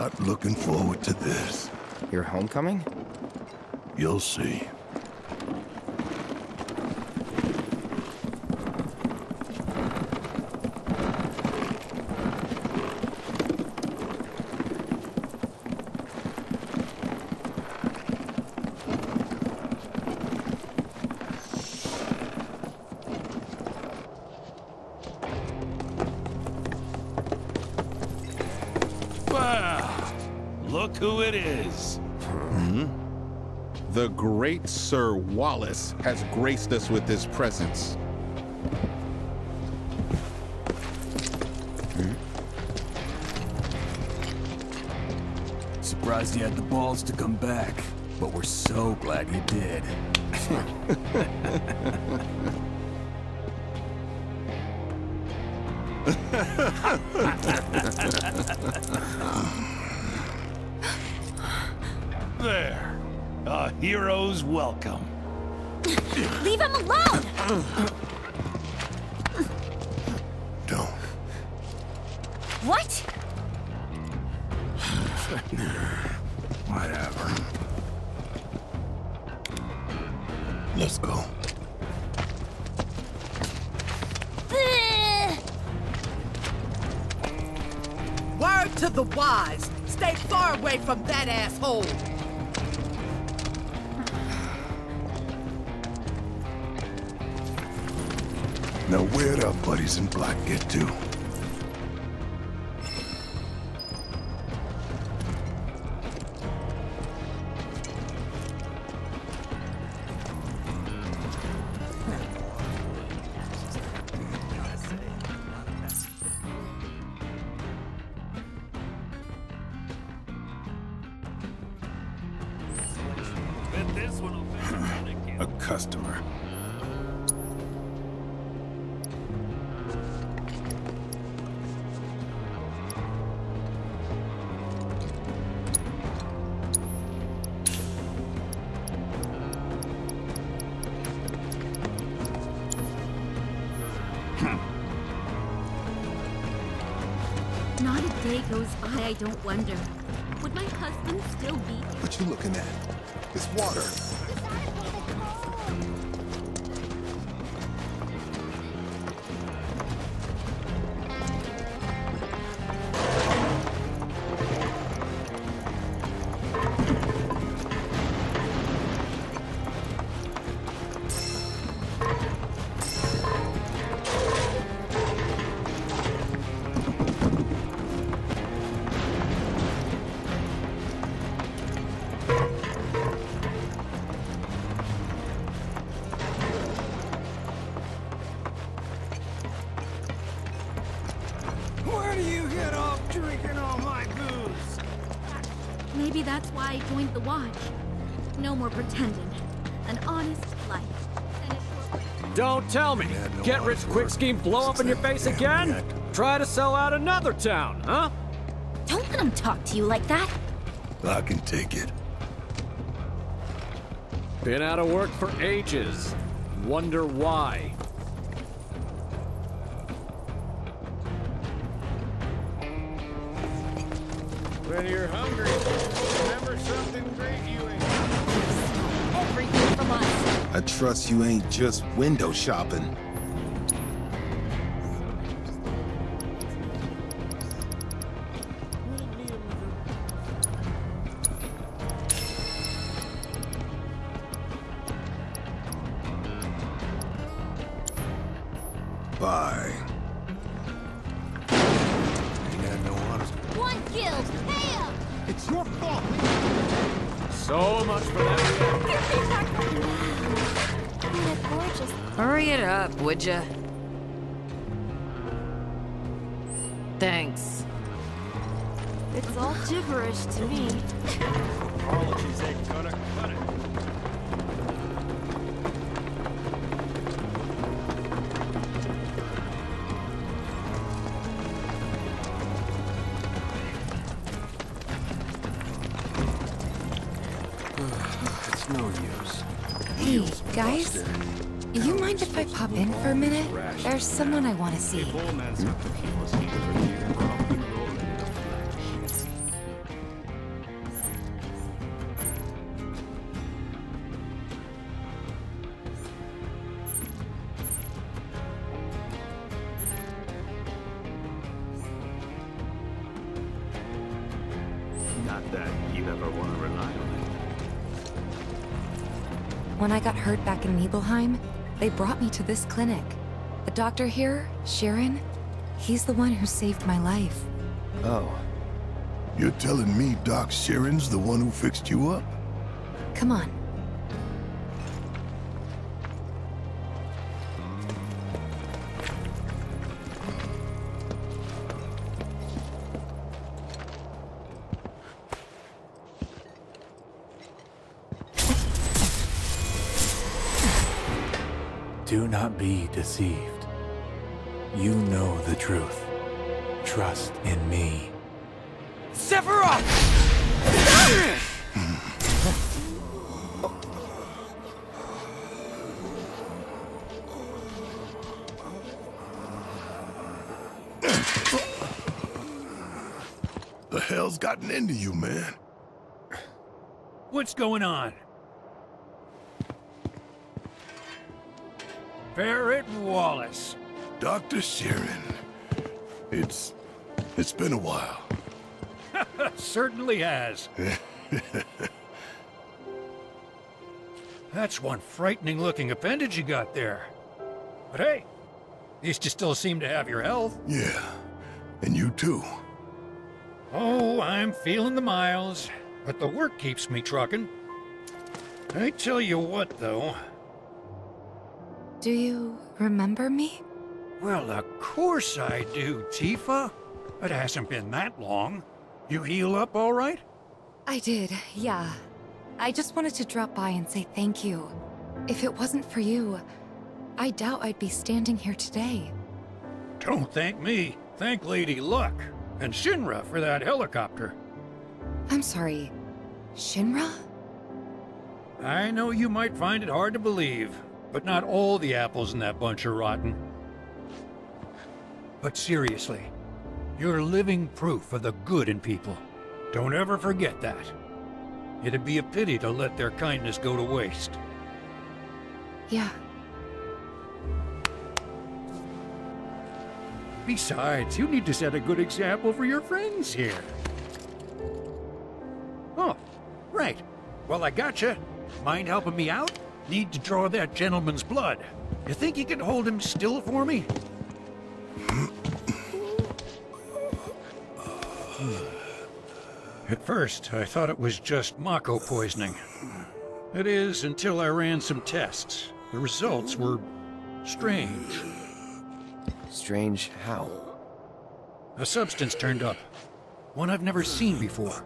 not looking forward to this. Your homecoming? You'll see. Look who it is. The great Sir Wallace has graced us with his presence. Surprised you had the balls to come back, but we're so glad you did. There. A hero's welcome. Leave him alone! Don't. What? Whatever. Let's go. Word to the wise. Stay far away from that asshole. Now where'd our buddies in black get to? A customer. Not a day goes by I don't wonder. Would my husband still be? What you looking at? It's water. Maybe that's why I joined the Watch. No more pretending. An honest life. Don't tell me. Get rich quick scheme blow up in your face again? Try to sell out another town, huh? Don't let him talk to you like that. I can take it. Been out of work for ages. Wonder why. When you're hungry, remember something great you ate. Everything from us. I trust you ain't just window shopping. Bye. One killed. Hey up! It's your fault. So much for that. Gorgeous. Hurry it up, would ya? Thanks. It's all gibberish to me. Apologies ain't gonna cut it. It's no use. Hey, guys. You mind if I pop in for a minute? There's someone I want to see. that you ever want to rely on it. When I got hurt back in Nibelheim, they brought me to this clinic. The doctor here, Sharon, he's the one who saved my life. Oh. You're telling me Doc Sharon's the one who fixed you up? Come on. Do not be deceived. You know the truth. Trust in me. Sephiroth! The hell's gotten into you, man? What's going on? Barrett Wallace. Dr. Sharon. It's been a while. Certainly has. That's one frightening-looking appendage you got there. But hey, at least you still seem to have your health. Yeah, and you too. Oh, I'm feeling the miles, but the work keeps me trucking. I tell you what, though. Do you remember me? Well, of course I do, Tifa. It hasn't been that long. You heal up all right? I did, yeah. I just wanted to drop by and say thank you. If it wasn't for you, I doubt I'd be standing here today. Don't thank me. Thank Lady Luck and Shinra for that helicopter. I'm sorry, Shinra? I know you might find it hard to believe, but not all the apples in that bunch are rotten. But seriously, you're living proof of the good in people. Don't ever forget that. It'd be a pity to let their kindness go to waste. Yeah. Besides, you need to set a good example for your friends here. Oh, right. Well, I gotcha. Mind helping me out? Need to draw that gentleman's blood. You think you can hold him still for me? At first, I thought it was just Mako poisoning. That is, until I ran some tests. The results were strange. Strange how? A substance turned up. One I've never seen before.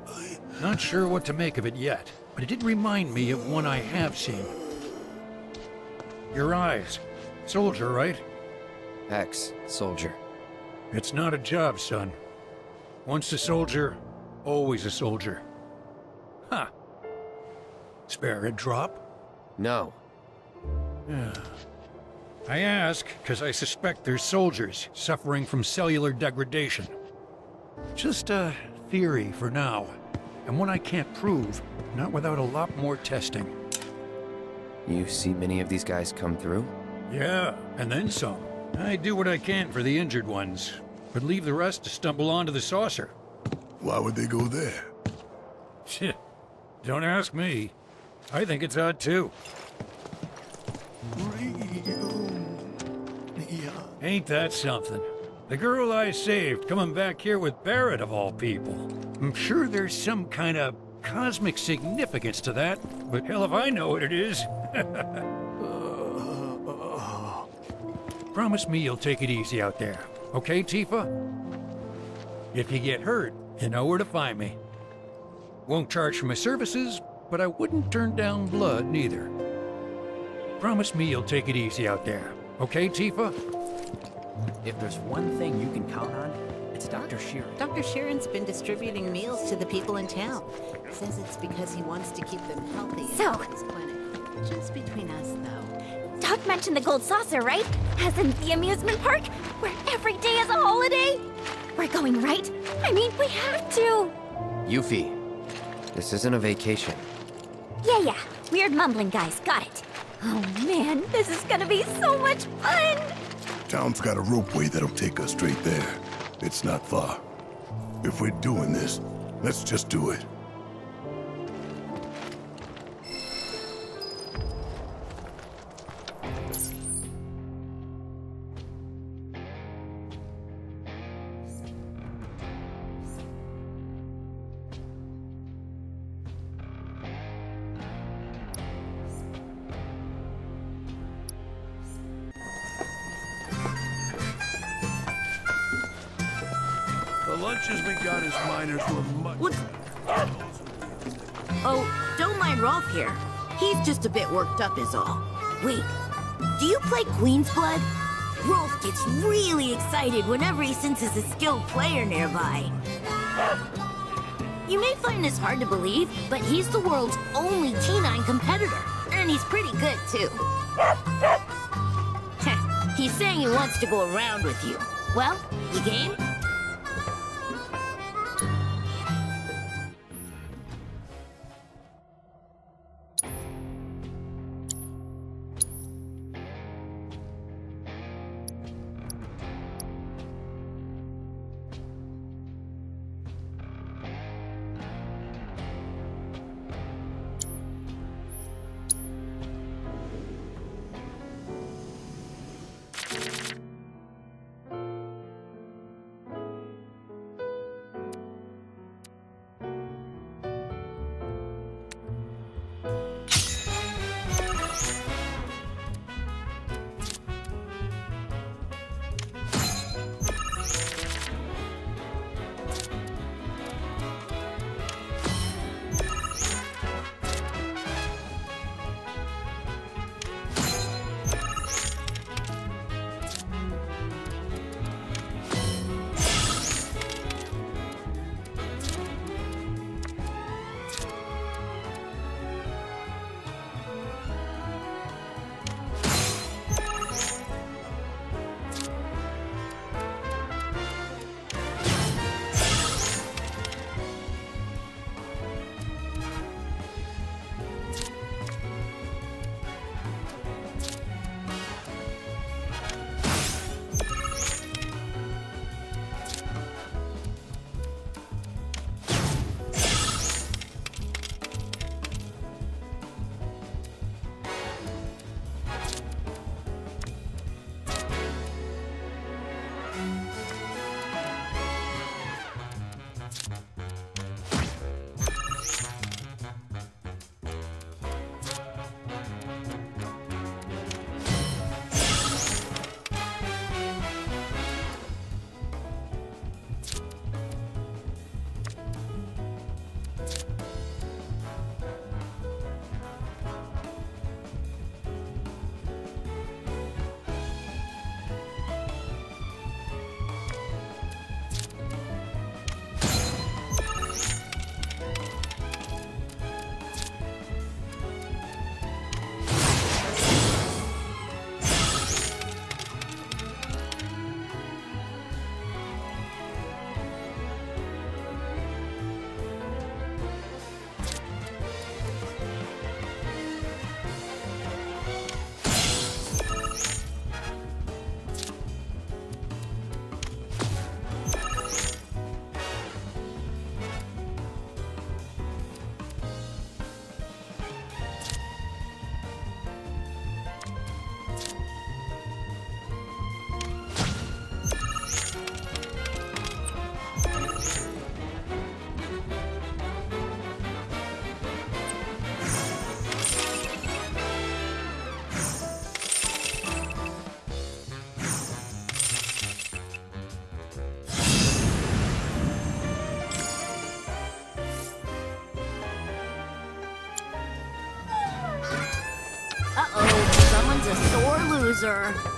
Not sure what to make of it yet, but it did remind me of one I have seen. Your eyes. Soldier, right? Ex-soldier. It's not a job, son. Once a soldier, always a soldier. Huh. Spare a drop? No. Yeah. I ask because I suspect there's soldiers suffering from cellular degradation. Just a theory for now, and one I can't prove, not without a lot more testing. You see many of these guys come through? Yeah, and then some. I do what I can for the injured ones, but leave the rest to stumble onto the saucer. Why would they go there? Shit. Don't ask me. I think it's odd too. Ain't that something? The girl I saved coming back here with Barrett of all people. I'm sure there's some kind of cosmic significance to that, but hell if I know what it is. Promise me you'll take it easy out there, okay, Tifa? If you get hurt, you know where to find me. Won't charge for my services, but I wouldn't turn down blood neither. Promise me you'll take it easy out there, okay, Tifa? If there's one thing you can count on, it's Dr. Sharon. Dr. Sharon's been distributing meals to the people in town. Says it's because he wants to keep them healthy So- in his clinic. Just between us, though. Doc mentioned the Gold Saucer, right? As in the amusement park? Where every day is a holiday? We're going, right? I mean, we have to! Yuffie, this isn't a vacation. Yeah. Weird mumbling guys, got it. Oh man, this is gonna be so much fun! Town's got a ropeway that'll take us straight there. It's not far. If we're doing this, let's just do it. riches we got as miners were much... What? Oh, don't mind Rolf here. He's just a bit worked up is all. Wait, do you play Queen's Blood? Rolf gets really excited whenever he senses a skilled player nearby. You may find this hard to believe, but he's the world's only T9 competitor, and he's pretty good too. He's saying he wants to go around with you. Well, you game?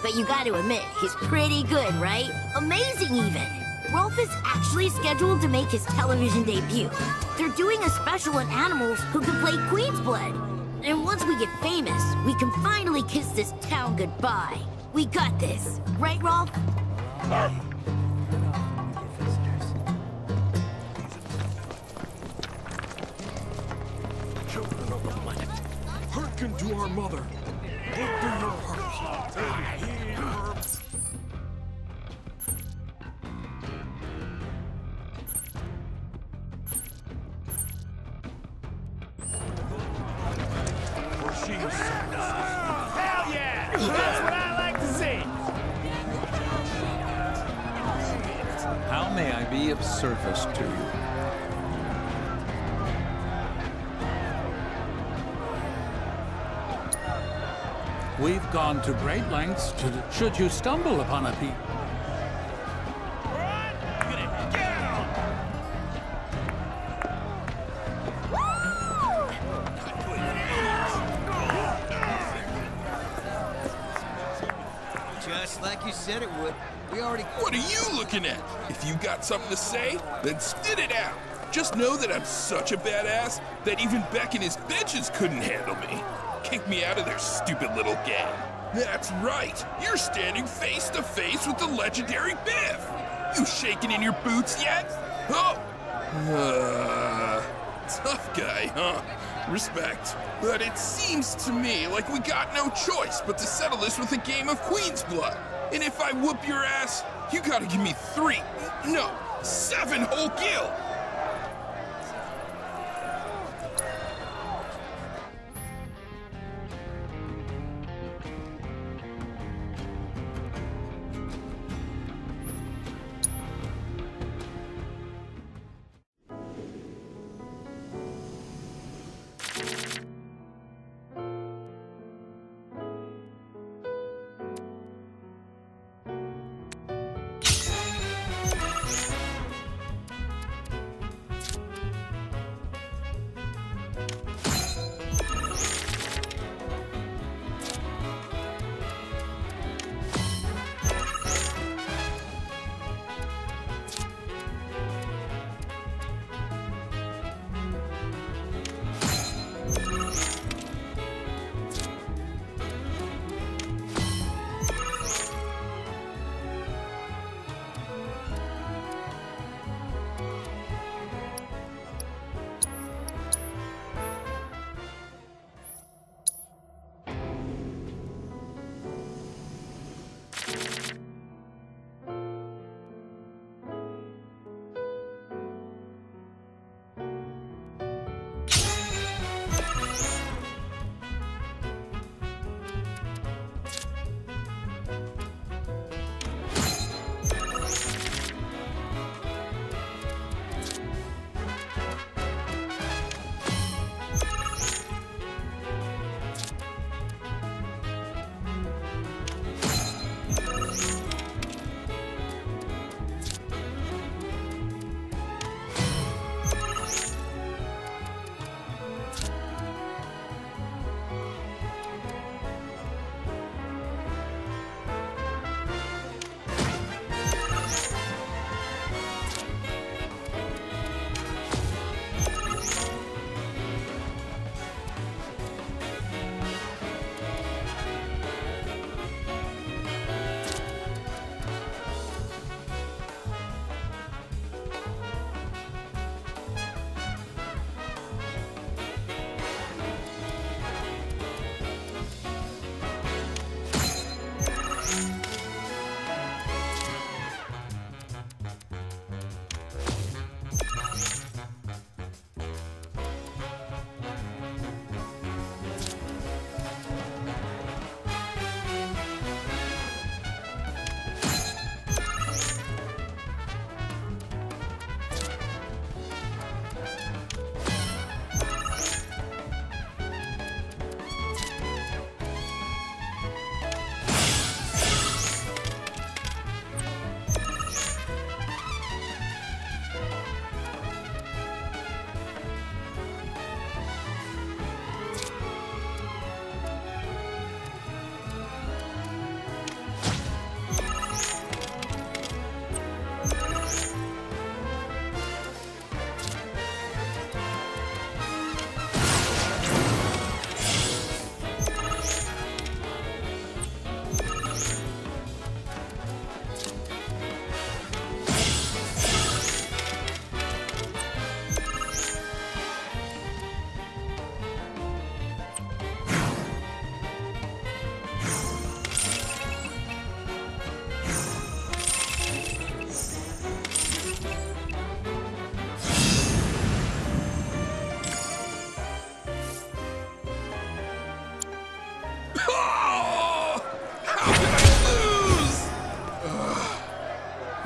But you gotta admit, he's pretty good, right? Amazing, even! Rolf is actually scheduled to make his television debut. They're doing a special on animals who can play Queen's Blood. And once we get famous, we can finally kiss this town goodbye. We got this. Right, Rolf? Children of the planet, hearken to our mother. Open your hearts and hear her. For she is hell yeah! That's what I like to see! How may I be of service to you? We've gone to great lengths should you stumble upon a piece. Like you said it would. We already... What are you looking at? If you got something to say, then spit it out. Just know that I'm such a badass that even Beck and his bitches couldn't handle me. Kick me out of their stupid little gang. That's right. You're standing face to face with the legendary Biff. You shaking in your boots yet? Oh! Tough guy, huh? Respect. But it seems to me like we got no choice but to settle this with a game of Queen's Blood. And if I whoop your ass, you gotta give me 7 whole gil.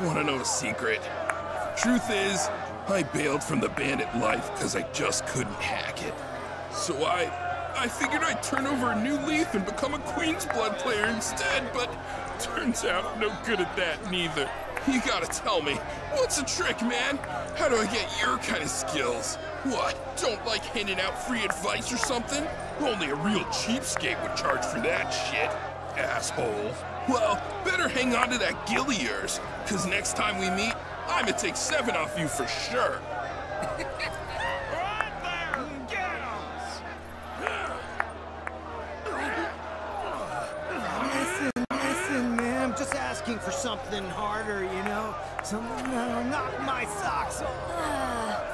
Want to know a secret? Truth is, I bailed from the bandit life because I just couldn't hack it. So I figured I'd turn over a new leaf and become a Queen's Blood player instead, but turns out I'm no good at that neither. You gotta tell me, what's the trick, man? How do I get your kind of skills? What, don't like handing out free advice or something? Only a real cheapskate would charge for that shit. asshole. Well, better hang on to that gill of yours, because next time we meet, I'ma take 7 off you for sure. Listen, man, I'm just asking for something harder, you know? Something that'll knock my socks off.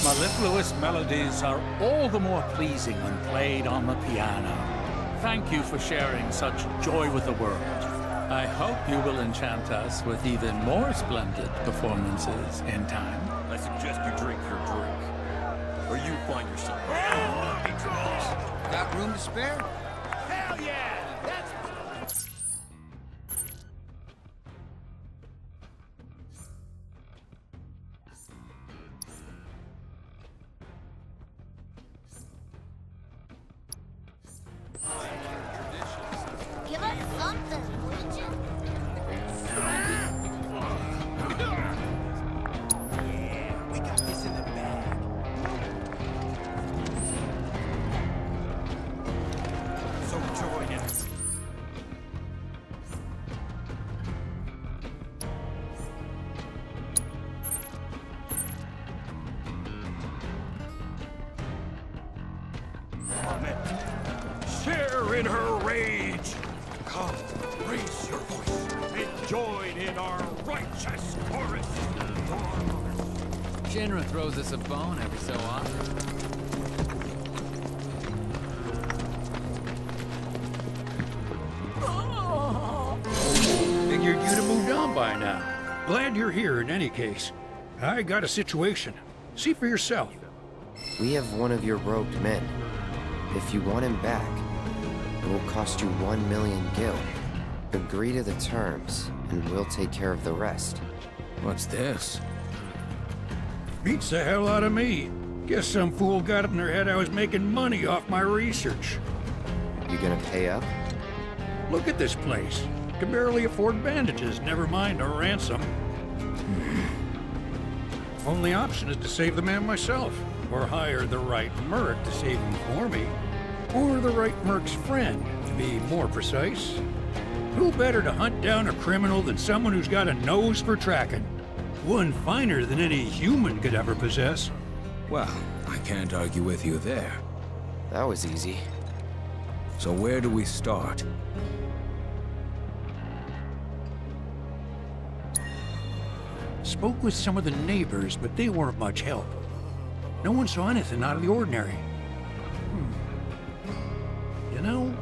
Mellifluous melodies are all the more pleasing when played on the piano. Thank you for sharing such joy with the world. I hope you will enchant us with even more splendid performances in time. I suggest you drink your drink, or you find yourself a patron box. Got room to spare? Hell yeah! That's Give us something, would you? Yeah, we got this in the bag. So join us. Share in her rage! Come, raise your voice and join in our righteous chorus! Shinra throws us a bone every so often. by now. Glad you're here in any case. I got a situation. See for yourself. We have one of your robed men. If you want him back, it will cost you 1 million gil. Agree to the terms, and we'll take care of the rest. What's this? Beats the hell out of me. Guess some fool got it in their head I was making money off my research. You gonna pay up? Look at this place. Can barely afford bandages, never mind a ransom. Only option is to save the man myself, or hire the right merc to save him for me. Or the right merc's friend, to be more precise. Who better to hunt down a criminal than someone who's got a nose for tracking? One finer than any human could ever possess. Well, I can't argue with you there. That was easy. So where do we start? Spoke with some of the neighbors, but they weren't much help. No one saw anything out of the ordinary. You know,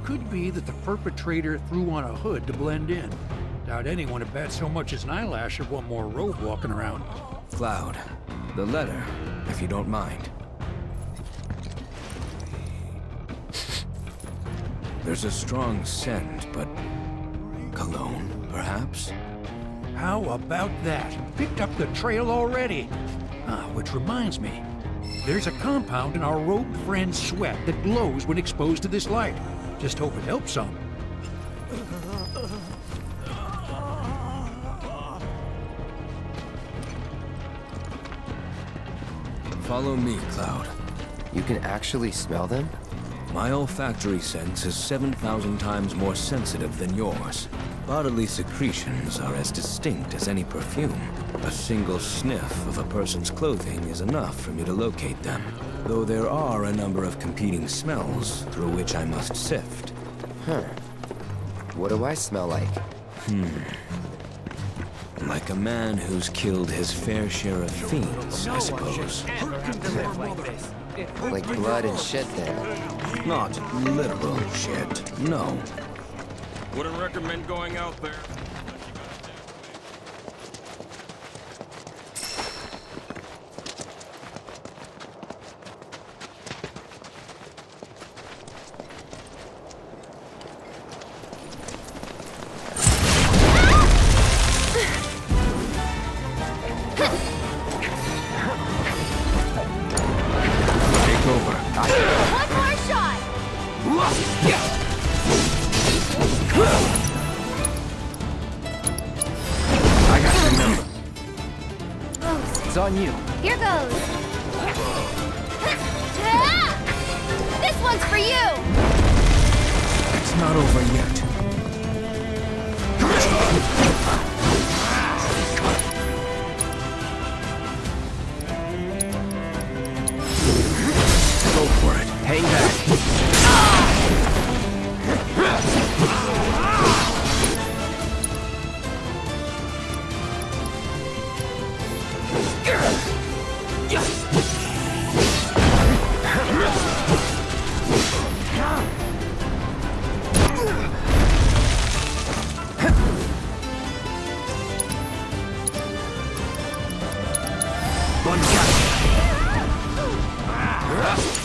could be that the perpetrator threw on a hood to blend in. Doubt anyone would bat so much as an eyelash at one more robe walking around. Cloud, the letter, if you don't mind. There's a strong scent, but... cologne, perhaps? How about that? Picked up the trail already. Which reminds me. There's a compound in our robed friend's sweat that glows when exposed to this light. Just hope it helps some. Follow me, Cloud. You can actually smell them? My olfactory sense is 7,000 times more sensitive than yours. Bodily secretions are as distinct as any perfume. A single sniff of a person's clothing is enough for me to locate them, though there are a number of competing smells through which I must sift. Huh. What do I smell like? Like a man who's killed his fair share of fiends, I suppose. Like blood and shit, then? Not literal shit, no. Wouldn't recommend going out there. It's on you. Here goes. This one's for you. It's not over yet. Go for it. Hang back.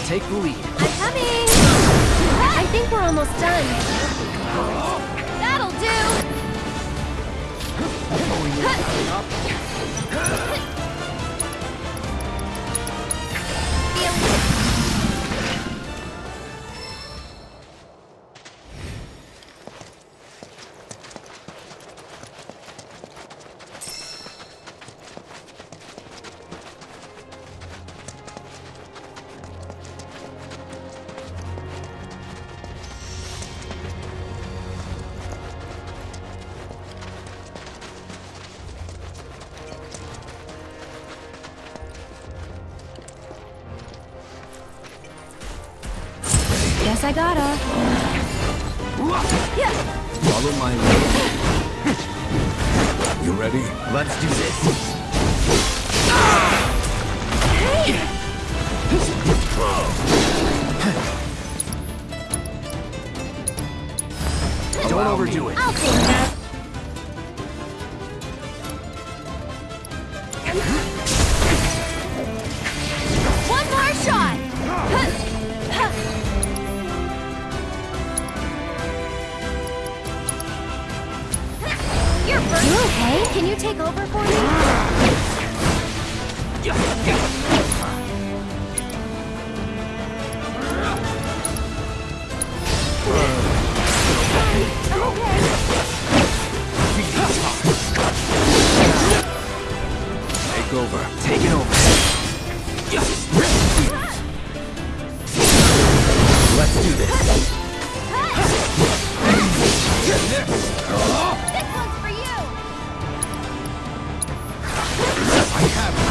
Take the lead. I'm coming. I think we're almost done. That'll do. Guess I gotta. Follow my lead. You ready? Let's do this. Don't overdo it. I'll take that. take over for me? Take over. Take it over. Let's do this. This one's for you! I have it.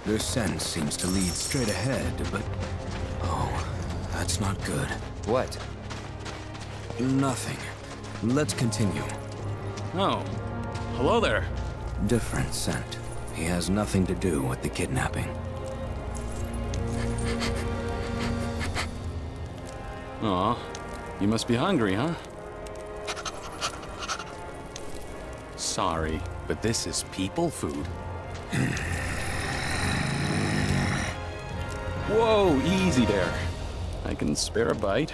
Their scent seems to lead straight ahead, but... Oh, that's not good. What? Nothing. Let's continue. Oh. Hello there. Different scent. He has nothing to do with the kidnapping. Aw. You must be hungry, huh? Sorry, but this is people food. Whoa, easy there. I can spare a bite.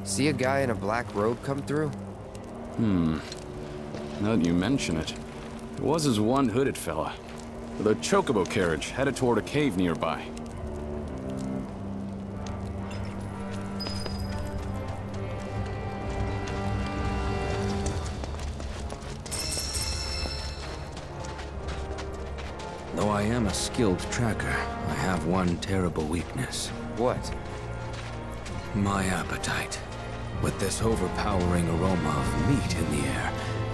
See a guy in a black robe come through? Now that you mention it, there was this one hooded fella with a chocobo carriage headed toward a cave nearby. Though I am a skilled tracker, I have one terrible weakness. What? My appetite. With this overpowering aroma of meat in the air,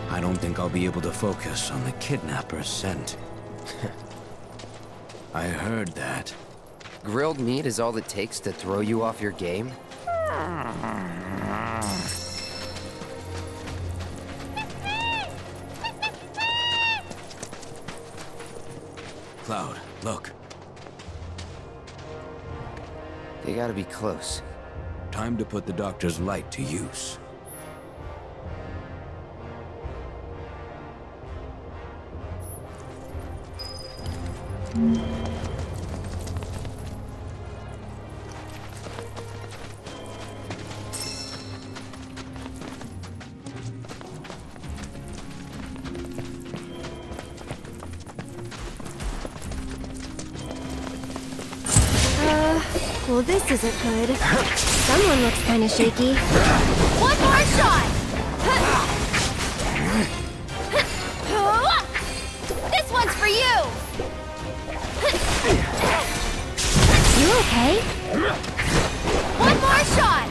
I don't think I'll be able to focus on the kidnapper's scent. I heard that. Grilled meat is all it takes to throw you off your game? Cloud, look. They gotta be close. Time to put the doctor's light to use. Well, this isn't good. Someone looks kind of shaky. One more shot! This one's for you! You okay? One more shot!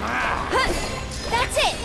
That's it!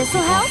This'll help?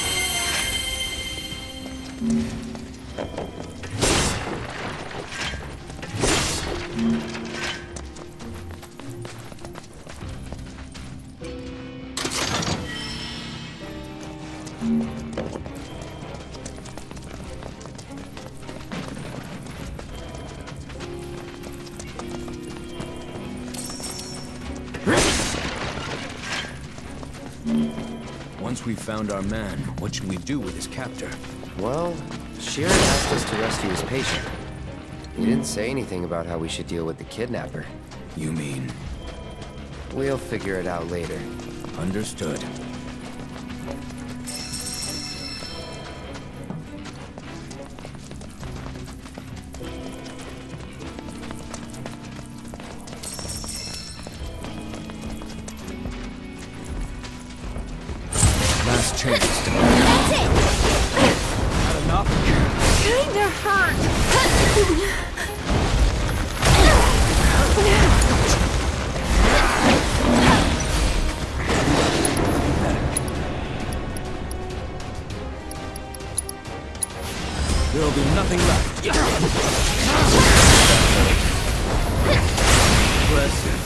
Once we've found our man, what should we do with his captor? Well, Sheeran asked us to rescue his patient. He didn't say anything about how we should deal with the kidnapper. You mean? We'll figure it out later. Understood. Last chance. That's it! Not enough? Kinda hurt. There'll be nothing left. Impressive.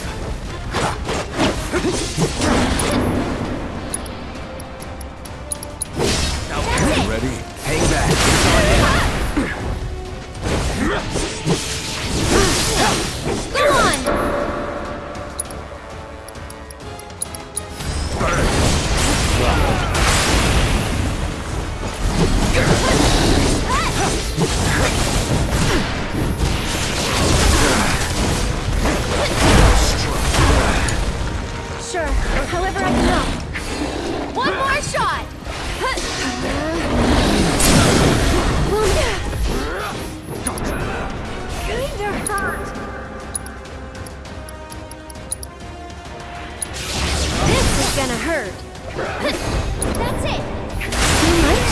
Ready? Hang back. Go on! Sure, however I can help. One more shot! Kinda hurt. This is gonna hurt. That's it. Too much?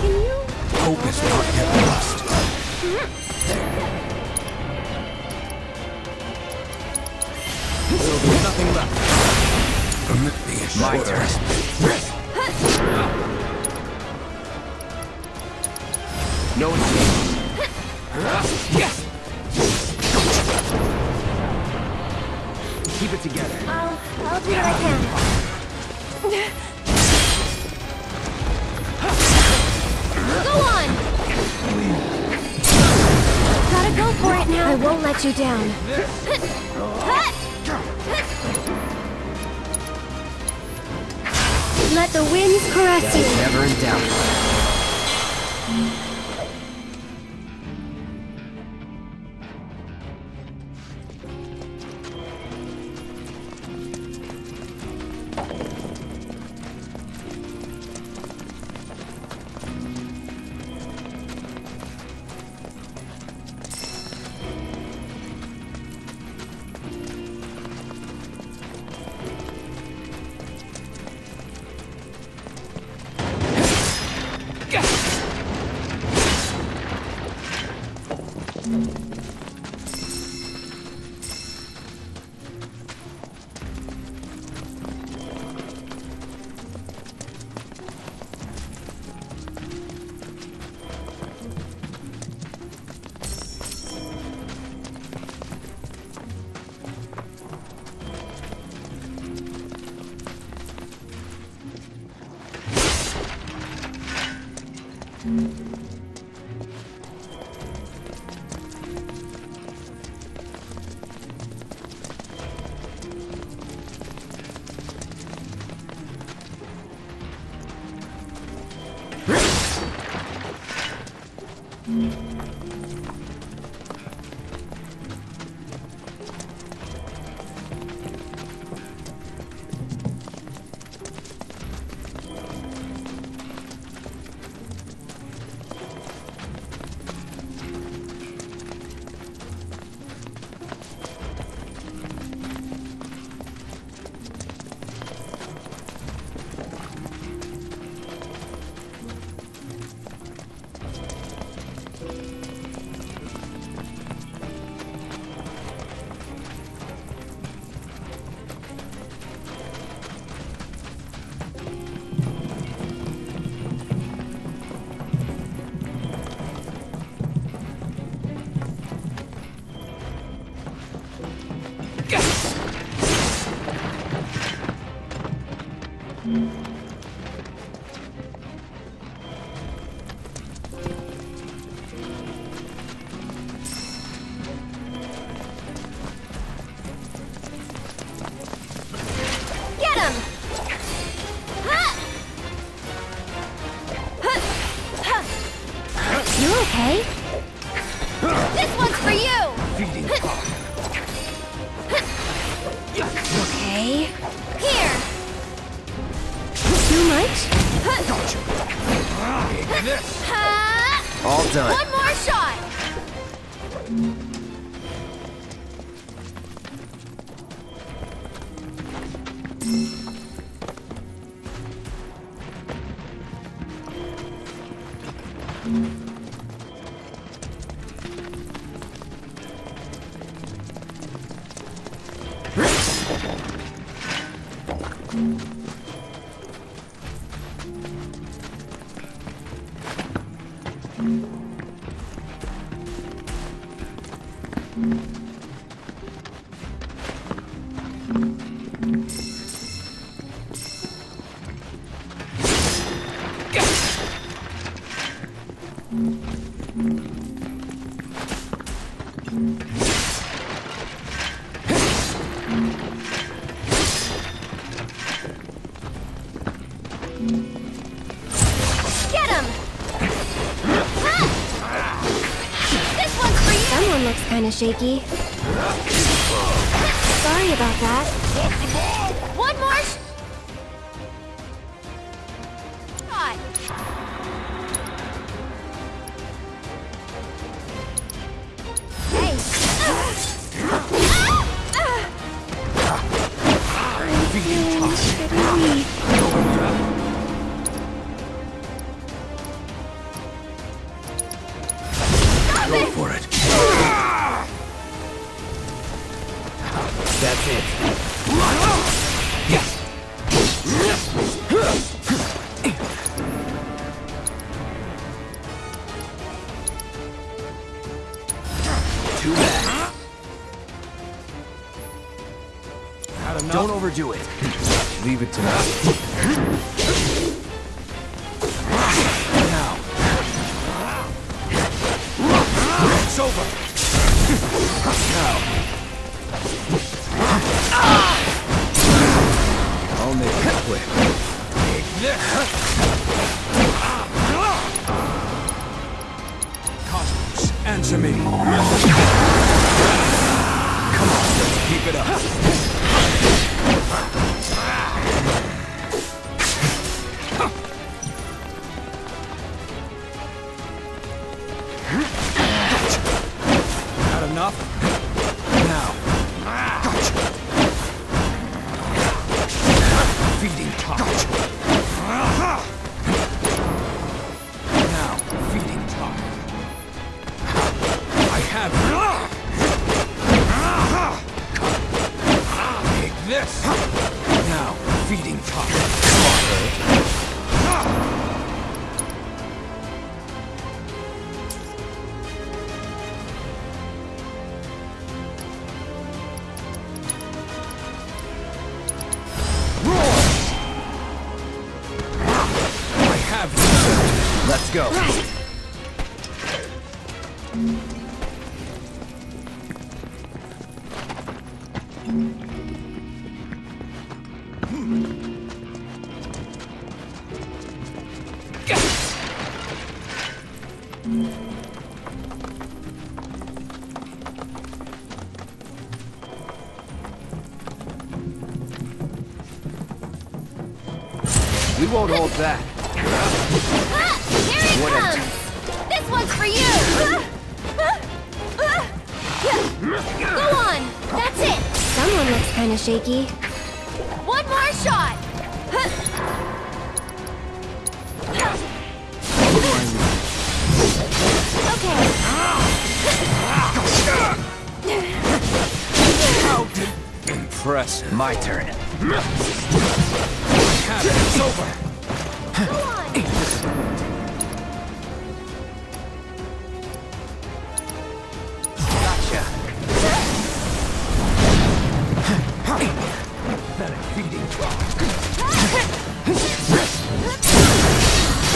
Can you? Hope is not yet lost. There'll be nothing left. Permit me a my turn. No escape. Keep it together. I'll do what I can. Go on! Gotta go for it now. I won't let you down. Let the winds caress you. Never in doubt. Okay. This one's for you! Feeding Okay. Here! Too much? Gotcha. All done. One more shot! Get him! This one's for you! Someone looks kinda shaky. Sorry about that. One more shot! Hey! I'm feeling weak. Go for it. That's it. Yes. Too bad. Don't overdo it. Leave it to me. Now. It's over. Now. I'll make it quick. Take this. Cosmos, answer me. Come on, let's keep it up. Not enough? Now. Gotcha. Feeding top. Gotcha. Now, feeding top. I have take this. Now, feeding top. Come on, Barrett. Let's go. We won't hold back. Here it comes! This one's for you! Go on! That's it! Someone looks kinda shaky. One more shot! Okay. Impressive. My turn. It's over. Go on! Gotcha. Feeding drop.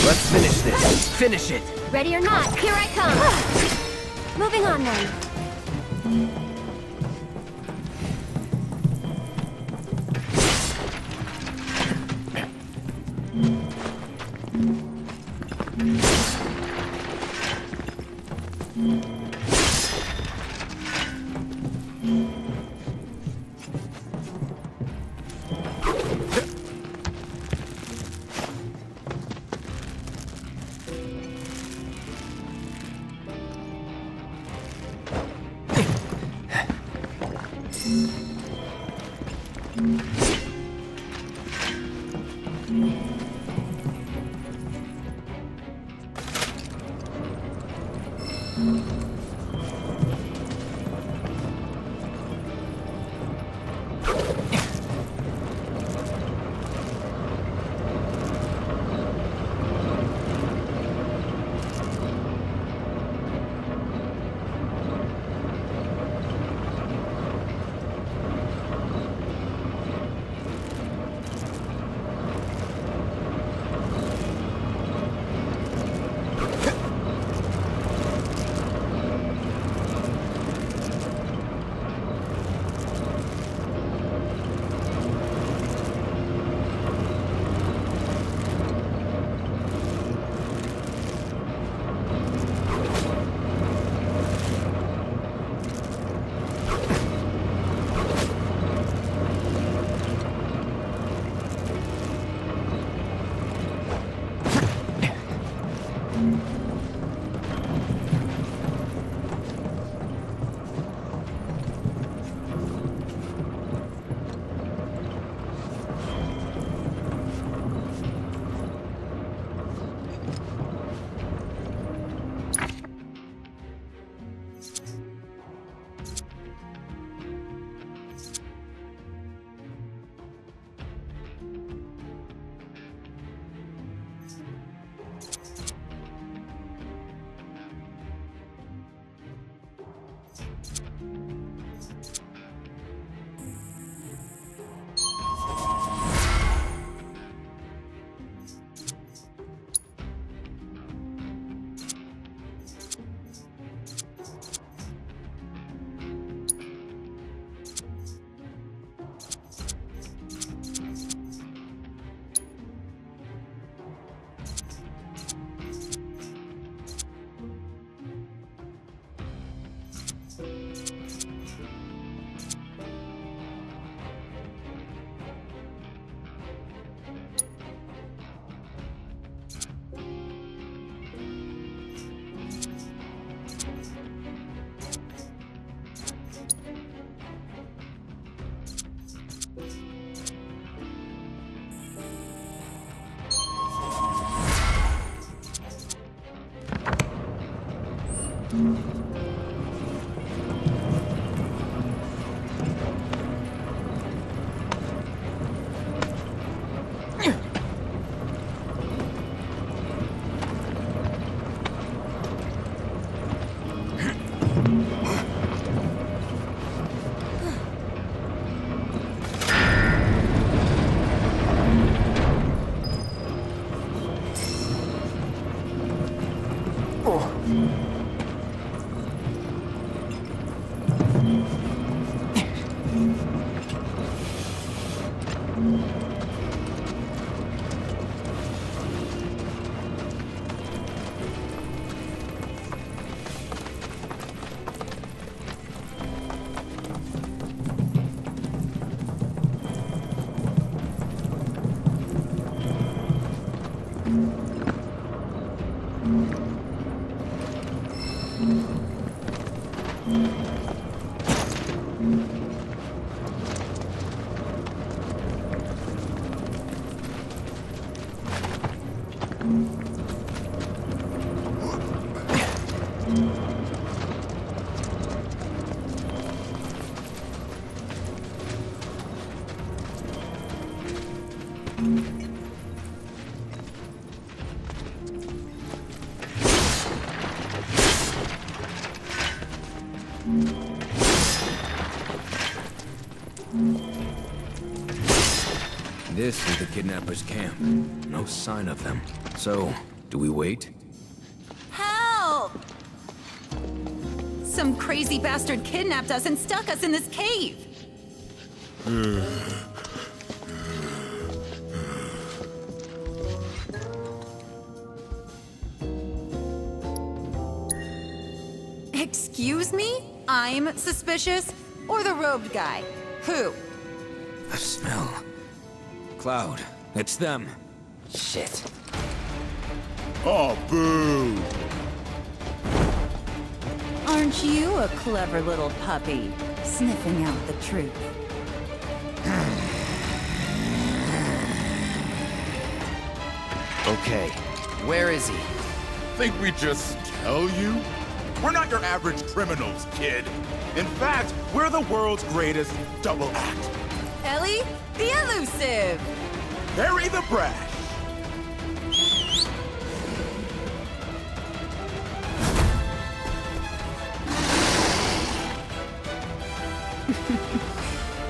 Let's finish this. Finish it. Ready or not, here I come! Moving on then. This is the kidnappers' camp. No sign of them. So, do we wait? Help! Some crazy bastard kidnapped us and stuck us in this cave. Excuse me? I'm suspicious? Or the robed guy? Who? The smell. Cloud, it's them. Shit. Oh, boo! Aren't you a clever little puppy, sniffing out the truth? Okay, where is he? Think we just tell you? We're not your average criminals, kid. In fact, we're the world's greatest double act. Ellie, the elusive! Harry the brash!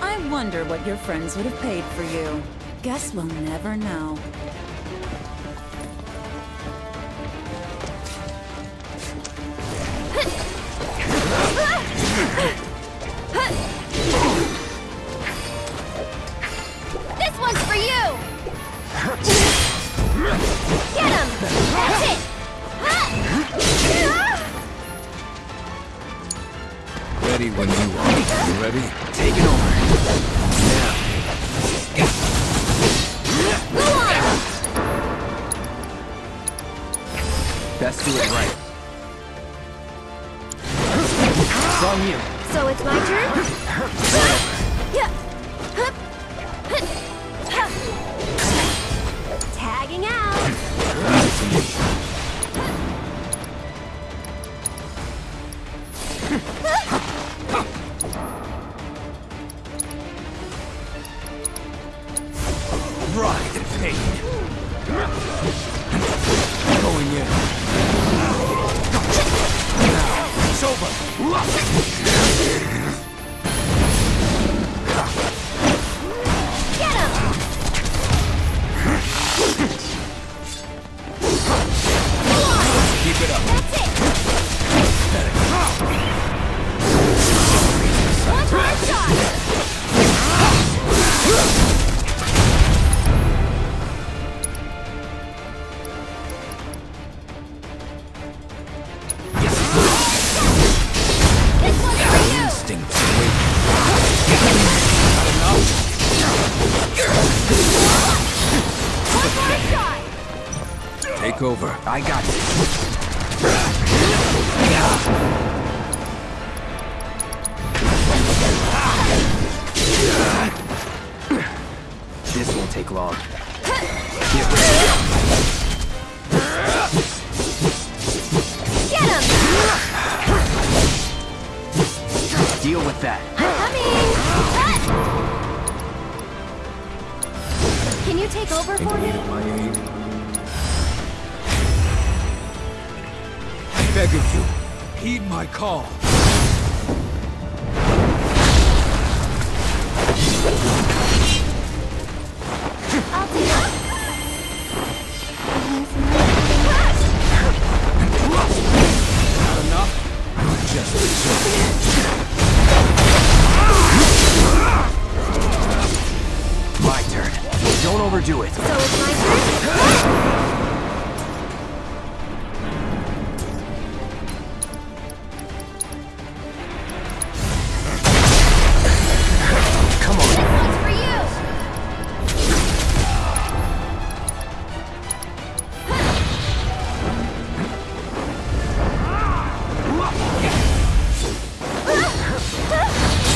I wonder what your friends would have paid for you. Guess we'll never know. This one's for you! Get him! That's it! Ready when you are. You ready? Take it over. Now. Go on! Best do it right. It's on you. So it's my turn? Tagging out! Ride the pain. Going in. Now, it's over. Get him! Keep it up. That's it! One more shot! Instinct. One more shot! Take over. I got you. This won't take long. Get ready. Get him! Deal with that. Can you take over for me? My aid. I beg of you, heed my call. I'll take it. Not enough? Just deserve it. My turn. Don't overdo it. So it's my turn? Come on. This one's for you!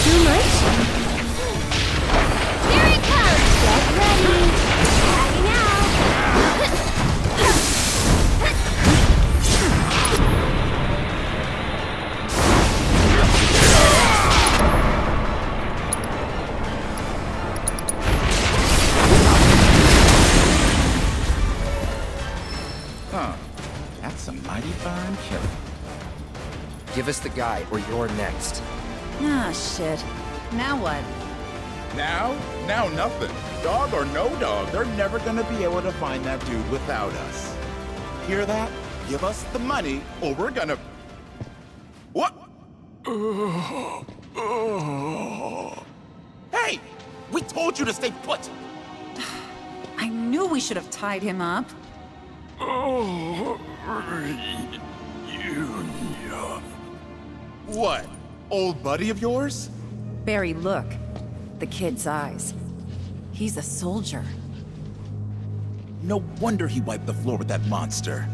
Too much? Here it comes! Get ready! Tagging out! Huh. That's a mighty fine killer. Give us the guy, or you're next. Ah, shit. Now what? Now? Now nothing. Dog or no dog, they're never gonna be able to find that dude without us. Hear that? Give us the money, or we're gonna... What? Hey! We told you to stay put! I knew we should have tied him up. What? Old buddy of yours? Barry, look. The kid's eyes. He's a soldier. No wonder he wiped the floor with that monster.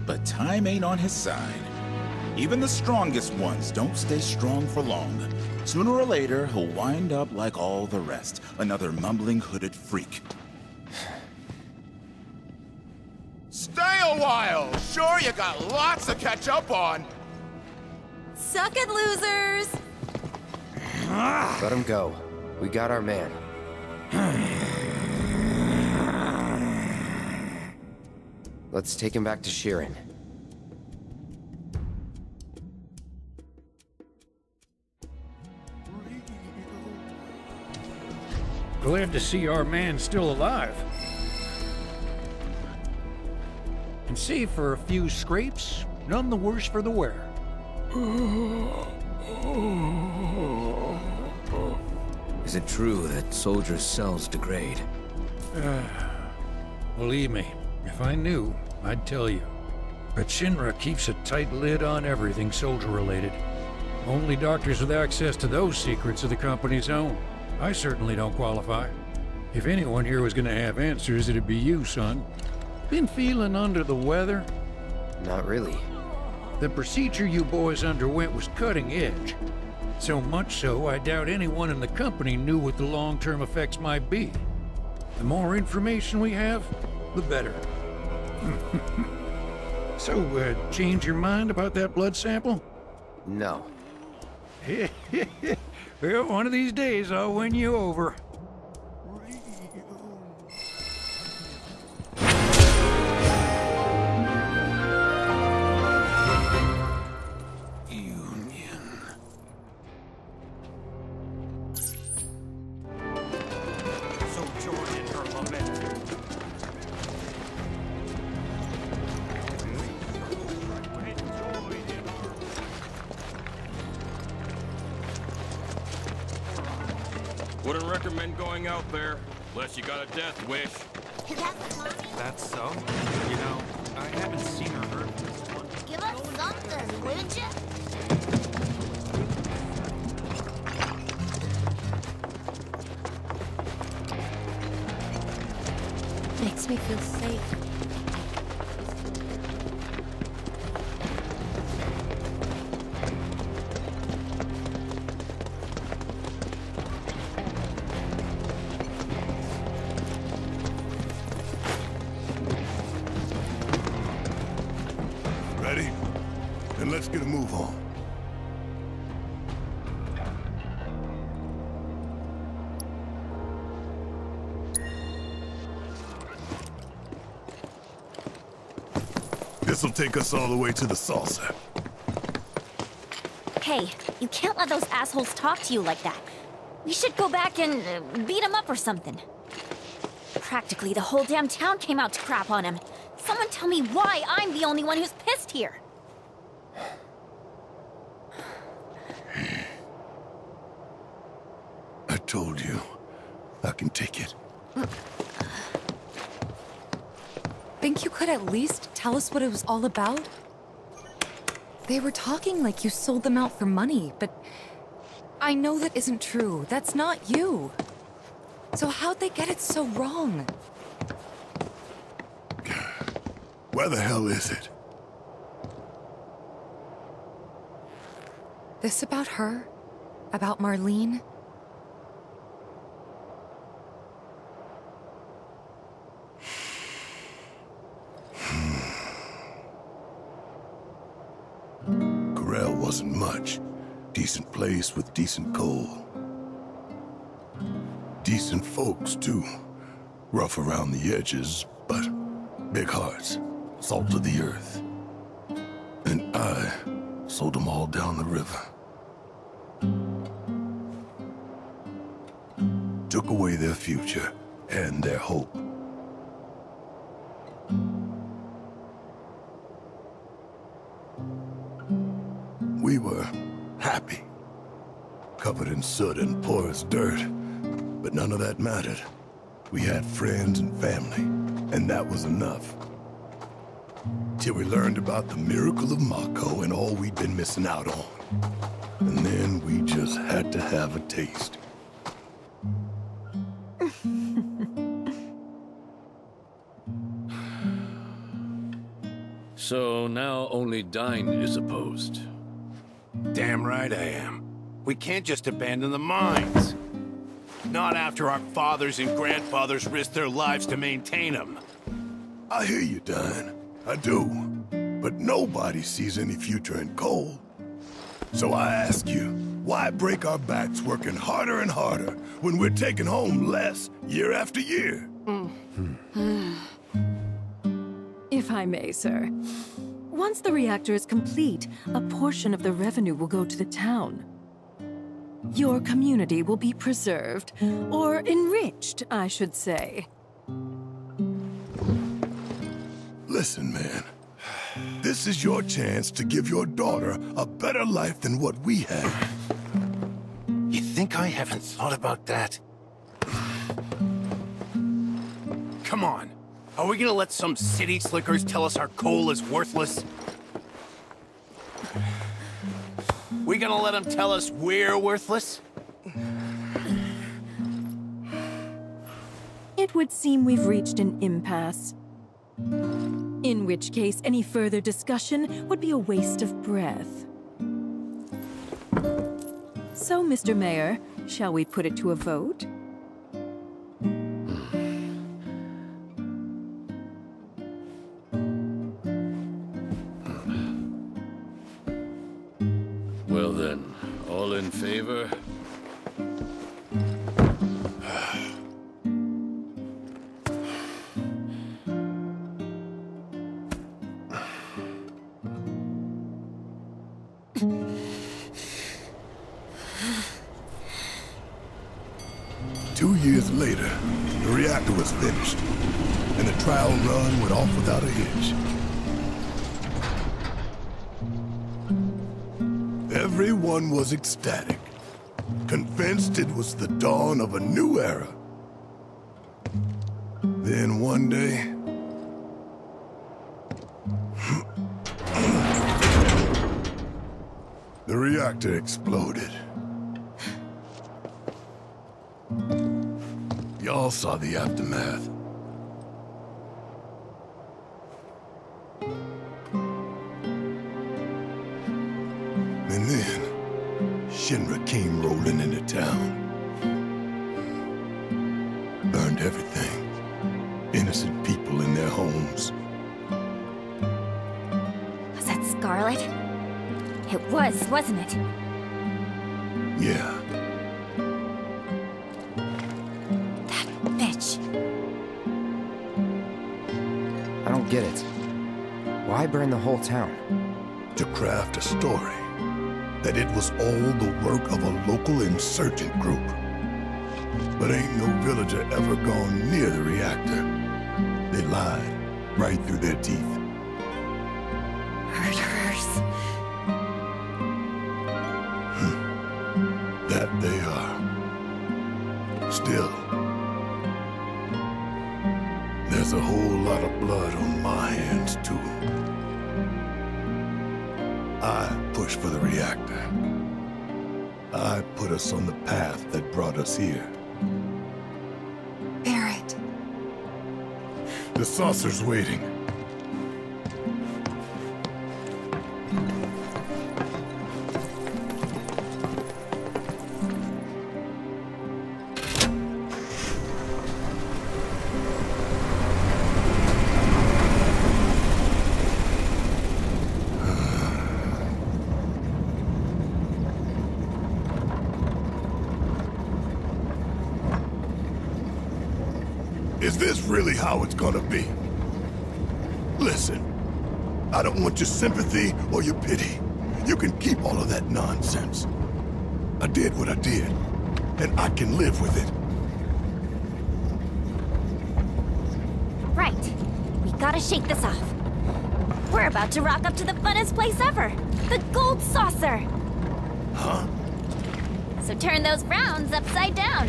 But time ain't on his side. Even the strongest ones don't stay strong for long. Sooner or later, he'll wind up like all the rest. Another mumbling hooded freak. Stay a while! Sure, you got lots to catch up on! Suck it, losers! Let him go. We got our man. Let's take him back to Sheeran. Glad to see our man still alive. And save for a few scrapes, none the worse for the wear. Is it true that soldiers' cells degrade? Believe me, if I knew, I'd tell you. But Shinra keeps a tight lid on everything soldier-related. Only doctors with access to those secrets are the company's own. I certainly don't qualify. If anyone here was gonna have answers, it'd be you, son. Been feeling under the weather? Not really. The procedure you boys underwent was cutting edge. So much so, I doubt anyone in the company knew what the long-term effects might be. The more information we have, the better. So, change your mind about that blood sample? No. Well, one of these days I'll win you over. Wouldn't recommend going out there, unless you got a death wish. That's so? You know, I haven't seen or heard of this one. Give us something, would you? Makes me feel safe. Ready? Then let's get a move on. This'll take us all the way to the saucer. Hey, you can't let those assholes talk to you like that. We should go back and beat them up or something. Practically the whole damn town came out to crap on him. Someone tell me why I'm the only one who's pissed here. I told you, I can take it. Think you could at least tell us what it was all about? They were talking like you sold them out for money, but I know that isn't true. That's not you. So how'd they get it so wrong? Where the hell is it? This about her? About Marlene? Corel wasn't much. Decent place with decent coal. Decent folks, too. Rough around the edges, but big hearts. Salt of the earth. And I sold them all down the river. Took away their future and their hope. We were happy. Covered in soot and poor as dirt. But none of that mattered. We had friends and family, and that was enough. Till we learned about the miracle of Mako and all all we'd been missing out on. And then we just had to have a taste. So now only Dine is opposed. Damn right I am. We can't just abandon the mines. Not after our fathers and grandfathers risked their lives to maintain them. I hear you, Dine. I do. But nobody sees any future in coal. So I ask you, why break our backs working harder and harder when we're taking home less year after year? If I may, sir. Once the reactor is complete, a portion of the revenue will go to the town. Your community will be preserved, or enriched, I should say. Listen, man. This is your chance to give your daughter a better life than what we had. You think I haven't thought about that? Come on. Are we gonna let some city slickers tell us our coal is worthless? We gonna let them tell us we're worthless? It would seem we've reached an impasse. In which case, any further discussion would be a waste of breath. So, Mr. Mayor, shall we put it to a vote? Well then, all in favor? 2 years later, the reactor was finished, and the trial run went off without a hitch. Everyone was ecstatic, convinced it was the dawn of a new era. Then one day, the reactor exploded. Y'all saw the aftermath. And then, Shinra came rolling into town. Burned everything. Innocent people in their homes. Was that Scarlet? It was, wasn't it? Yeah. That bitch. I don't get it. Why burn the whole town? To craft a story that it was all the work of a local insurgent group. But ain't no villager ever gone near the reactor. They lied right through their teeth. Murderers. That they are. Still, there's a whole lot of blood on my hands, too. I pushed for the reactor. I put us on the path that brought us here. Barrett. The saucer's waiting. Is this really how it's gonna be? Listen, I don't want your sympathy or your pity. You can keep all of that nonsense. I did what I did, and I can live with it. Right. We gotta shake this off. We're about to rock up to the funnest place ever. The Gold Saucer. Huh? So turn those rounds upside down.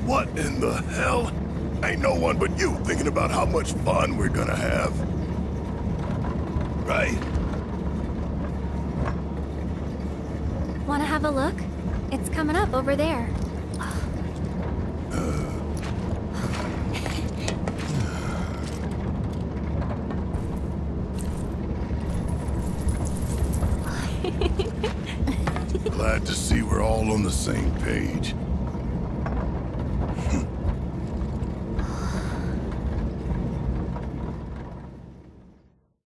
What in the hell? Ain't no one but you thinking about how much fun we're gonna have. Right? have a look? It's coming up over there. Glad to see we're all on the same page.